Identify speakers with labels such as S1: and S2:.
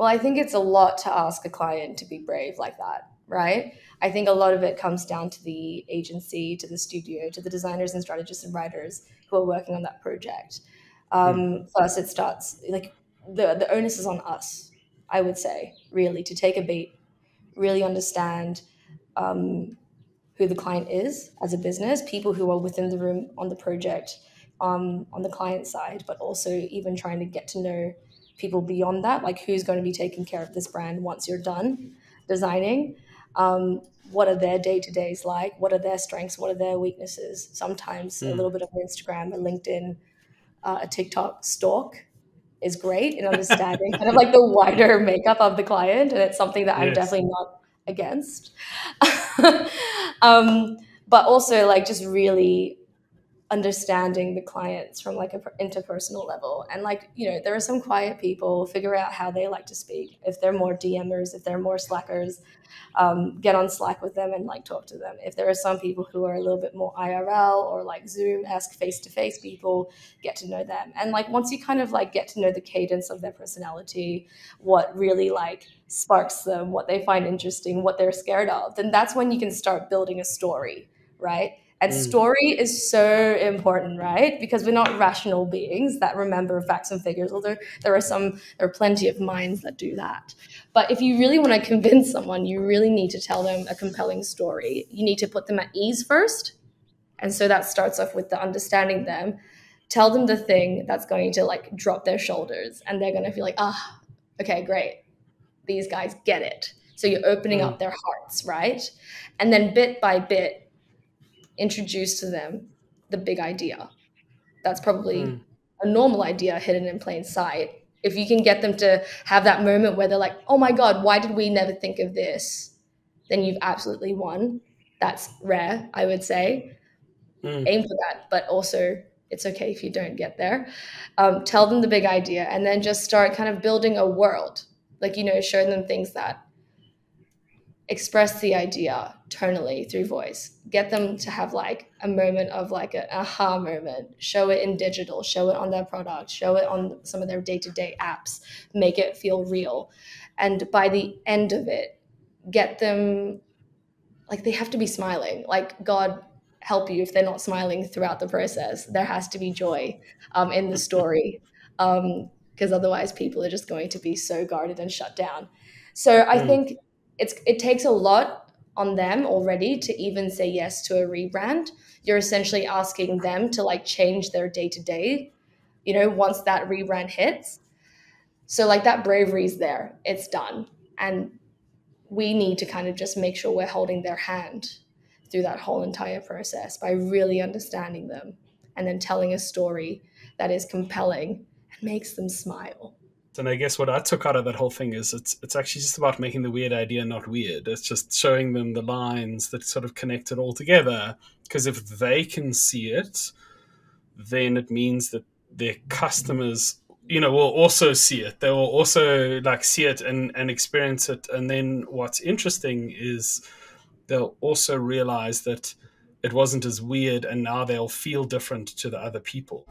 S1: Well, I think it's a lot to ask a client to be brave like that, right? I think a lot of it comes down to the agency, to the studio, to the designers and strategists and writers who are working on that project. First, it starts like the onus is on us, I would say, really, to take a beat, really understand who the client is as a business, people who are within the room on the project, on the client side, but also even trying to get to know people beyond that, like who's going to be taking care of this brand once you're done designing. What are their day-to-days like? What are their strengths? What are their weaknesses? Sometimes a little bit of Instagram, a LinkedIn, a TikTok stalk is great in understanding kind of like the wider makeup of the client. And it's something that I'm definitely not against. But also like just really understanding the clients from like a interpersonal level. And like, you know, there are some quiet people, figure out how they like to speak. If they're more DMers, if they're more Slackers, get on Slack with them and like talk to them. If there are some people who are a little bit more IRL or like Zoom-esque face-to-face people, get to know them. And like once you kind of like get to know the cadence of their personality, what really like sparks them, what they find interesting, what they're scared of, then that's when you can start building a story, right? And story is so important, right? Because we're not rational beings that remember facts and figures, although there are plenty of minds that do that. But if you really want to convince someone, you really need to tell them a compelling story. You need to put them at ease first. And so that starts off with the understanding them. Tell them the thing that's going to like drop their shoulders, and they're going to feel like, okay, great. These guys get it. So you're opening up their hearts, right? And then bit by bit, introduce to them the big idea. That's probably a normal idea hidden in plain sight. If you can get them to have that moment where they're like, oh my God, why did we never think of this? Then you've absolutely won. That's rare, I would say. Aim for that, but also it's okay if you don't get there. Tell them the big idea and then just start kind of building a world. Like, you know, show them things that express the idea tonally through voice. Get them to have like a moment of like an aha moment. Show it in digital, show it on their product, show it on some of their day-to-day apps, make it feel real. And by the end of it, get them, like they have to be smiling. Like God help you if they're not smiling throughout the process. There has to be joy in the story, because otherwise people are just going to be so guarded and shut down. So I think it takes a lot on them already to even say yes to a rebrand. You're essentially asking them to like change their day-to-day, you know, once that rebrand hits. So like that bravery is there, it's done. And we need to kind of just make sure we're holding their hand through that whole entire process by really understanding them and then telling a story that is compelling and makes them smile.
S2: And I guess what I took out of that whole thing is it's actually just about making the weird idea not weird. It's just showing them the lines that sort of connect it all together. Because if they can see it, then it means that their customers, you know, will also see it. They will also like see it and experience it. And then what's interesting is they'll also realize that it wasn't as weird, and now they'll feel different to the other people.